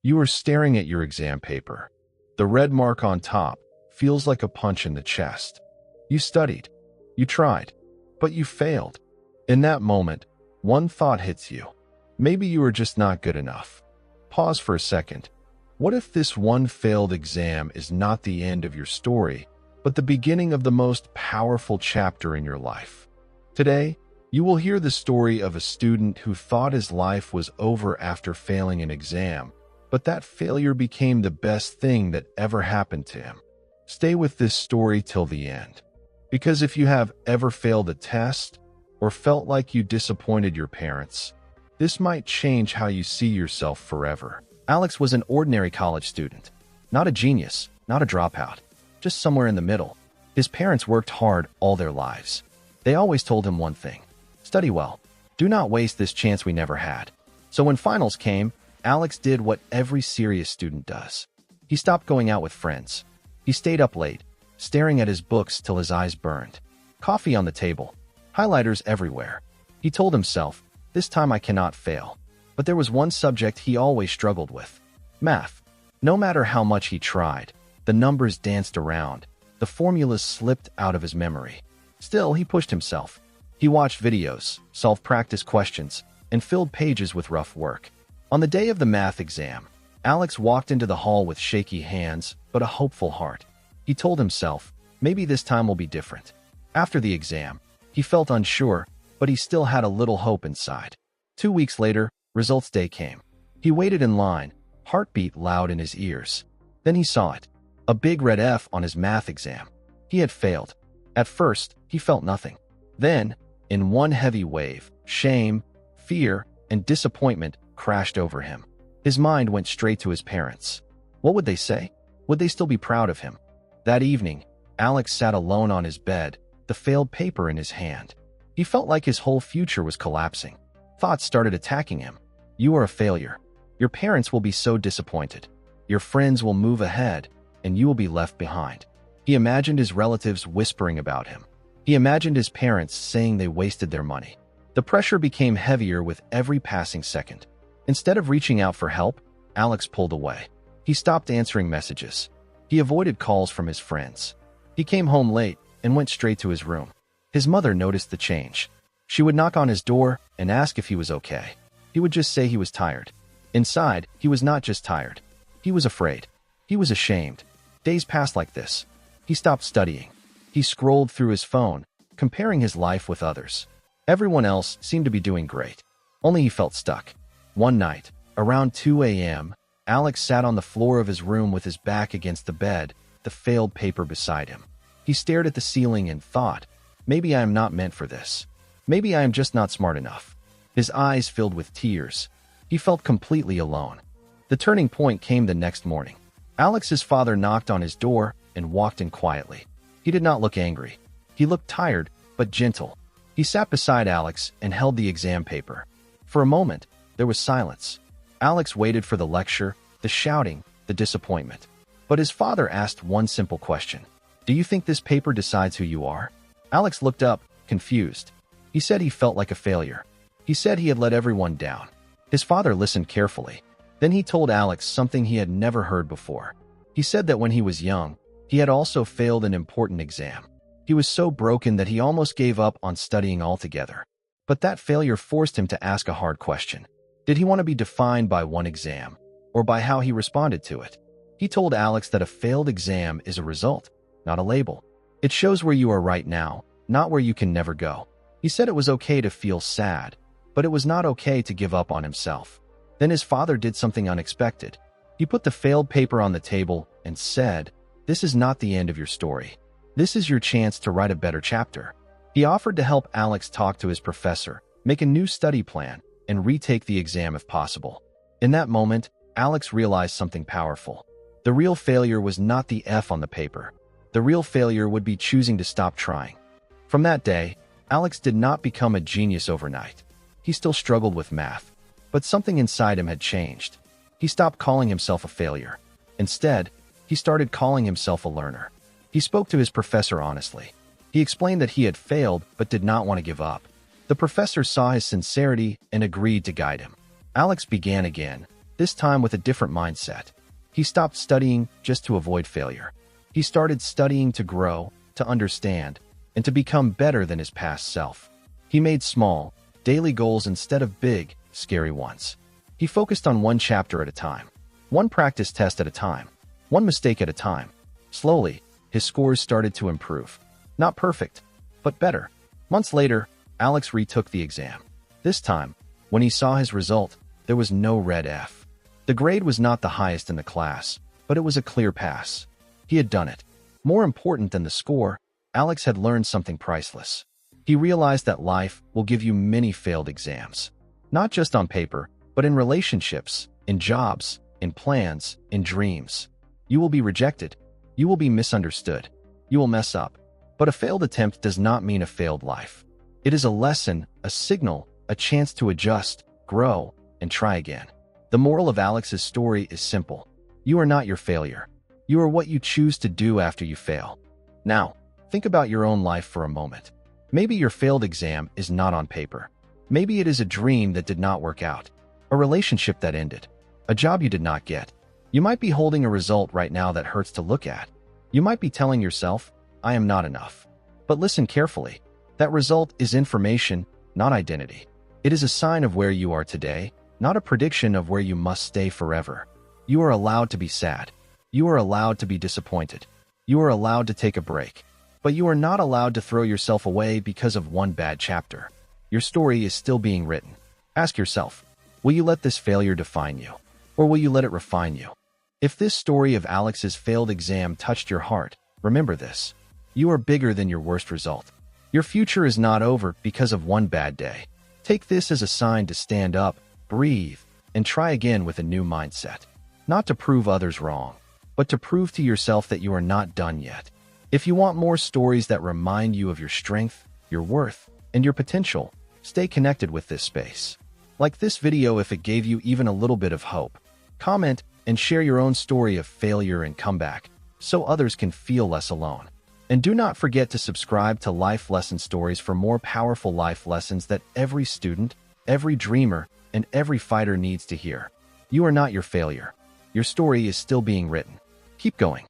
You are staring at your exam paper. The red mark on top feels like a punch in the chest. You studied. You tried. But you failed. In that moment, one thought hits you. Maybe you are just not good enough. Pause for a second. What if this one failed exam is not the end of your story, but the beginning of the most powerful chapter in your life? Today, you will hear the story of a student who thought his life was over after failing an exam, but that failure became the best thing that ever happened to him. Stay with this story till the end, because if you have ever failed a test or felt like you disappointed your parents, this might change how you see yourself forever. Alex was an ordinary college student. Not a genius, not a dropout, just somewhere in the middle. His parents worked hard all their lives. They always told him one thing: study well. Do not waste this chance we never had. So when finals came, Alex did what every serious student does. He stopped going out with friends. He stayed up late, staring at his books till his eyes burned. Coffee on the table, highlighters everywhere. He told himself, this time I cannot fail. But there was one subject he always struggled with: math. No matter how much he tried, the numbers danced around. The formulas slipped out of his memory. Still, he pushed himself. He watched videos, solved practice questions, and filled pages with rough work. On the day of the math exam, Alex walked into the hall with shaky hands, but a hopeful heart. He told himself, maybe this time will be different. After the exam, he felt unsure, but he still had a little hope inside. 2 weeks later, results day came. He waited in line, heartbeat loud in his ears. Then he saw it. A big red F on his math exam. He had failed. At first, he felt nothing. Then, in one heavy wave, shame, fear, and disappointment crashed over him. His mind went straight to his parents. What would they say? Would they still be proud of him? That evening, Alex sat alone on his bed, the failed paper in his hand. He felt like his whole future was collapsing. Thoughts started attacking him. You are a failure. Your parents will be so disappointed. Your friends will move ahead, and you will be left behind. He imagined his relatives whispering about him. He imagined his parents saying they wasted their money. The pressure became heavier with every passing second. Instead of reaching out for help, Alex pulled away. He stopped answering messages. He avoided calls from his friends. He came home late and went straight to his room. His mother noticed the change. She would knock on his door and ask if he was okay. He would just say he was tired. Inside, he was not just tired. He was afraid. He was ashamed. Days passed like this. He stopped studying. He scrolled through his phone, comparing his life with others. Everyone else seemed to be doing great. Only he felt stuck. One night, around 2 a.m., Alex sat on the floor of his room with his back against the bed, the failed paper beside him. He stared at the ceiling and thought, maybe I am not meant for this. Maybe I am just not smart enough. His eyes filled with tears. He felt completely alone. The turning point came the next morning. Alex's father knocked on his door and walked in quietly. He did not look angry. He looked tired, but gentle. He sat beside Alex and held the exam paper. For a moment, there was silence. Alex waited for the lecture, the shouting, the disappointment. But his father asked one simple question. Do you think this paper decides who you are? Alex looked up, confused. He said he felt like a failure. He said he had let everyone down. His father listened carefully. Then he told Alex something he had never heard before. He said that when he was young, he had also failed an important exam. He was so broken that he almost gave up on studying altogether. But that failure forced him to ask a hard question. Did he want to be defined by one exam, or by how he responded to it? He told Alex that a failed exam is a result, not a label. It shows where you are right now, not where you can never go. He said it was okay to feel sad, but it was not okay to give up on himself. Then his father did something unexpected. He put the failed paper on the table and said, "This is not the end of your story. This is your chance to write a better chapter." He offered to help Alex talk to his professor, make a new study plan, and retake the exam if possible. In that moment, Alex realized something powerful. The real failure was not the F on the paper. The real failure would be choosing to stop trying. From that day, Alex did not become a genius overnight. He still struggled with math, but something inside him had changed. He stopped calling himself a failure. Instead, he started calling himself a learner. He spoke to his professor honestly. He explained that he had failed but did not want to give up. The professor saw his sincerity and agreed to guide him. Alex began again, this time with a different mindset. He stopped studying just to avoid failure. He started studying to grow, to understand, and to become better than his past self. He made small, daily goals instead of big, scary ones. He focused on one chapter at a time, one practice test at a time, one mistake at a time. Slowly, his scores started to improve. Not perfect, but better. Months later, Alex retook the exam. This time, when he saw his result, there was no red F. The grade was not the highest in the class, but it was a clear pass. He had done it. More important than the score, Alex had learned something priceless. He realized that life will give you many failed exams. Not just on paper, but in relationships, in jobs, in plans, in dreams. You will be rejected. You will be misunderstood. You will mess up. But a failed attempt does not mean a failed life. It is a lesson, a signal, a chance to adjust, grow, and try again. The moral of Alex's story is simple. You are not your failure. You are what you choose to do after you fail. Now, think about your own life for a moment. Maybe your failed exam is not on paper. Maybe it is a dream that did not work out, a relationship that ended, a job you did not get. You might be holding a result right now that hurts to look at. You might be telling yourself, I am not enough. But listen carefully. That result is information, not identity. It is a sign of where you are today, not a prediction of where you must stay forever. You are allowed to be sad. You are allowed to be disappointed. You are allowed to take a break. But you are not allowed to throw yourself away because of one bad chapter. Your story is still being written. Ask yourself, will you let this failure define you? Or will you let it refine you? If this story of Alex's failed exam touched your heart, remember this. You are bigger than your worst result. Your future is not over because of one bad day. Take this as a sign to stand up, breathe, and try again with a new mindset. Not to prove others wrong, but to prove to yourself that you are not done yet. If you want more stories that remind you of your strength, your worth, and your potential, stay connected with this space. Like this video if it gave you even a little bit of hope. Comment and share your own story of failure and comeback so others can feel less alone. And do not forget to subscribe to Life Lesson Stories for more powerful life lessons that every student, every dreamer, and every fighter needs to hear. You are not your failure. Your story is still being written. Keep going.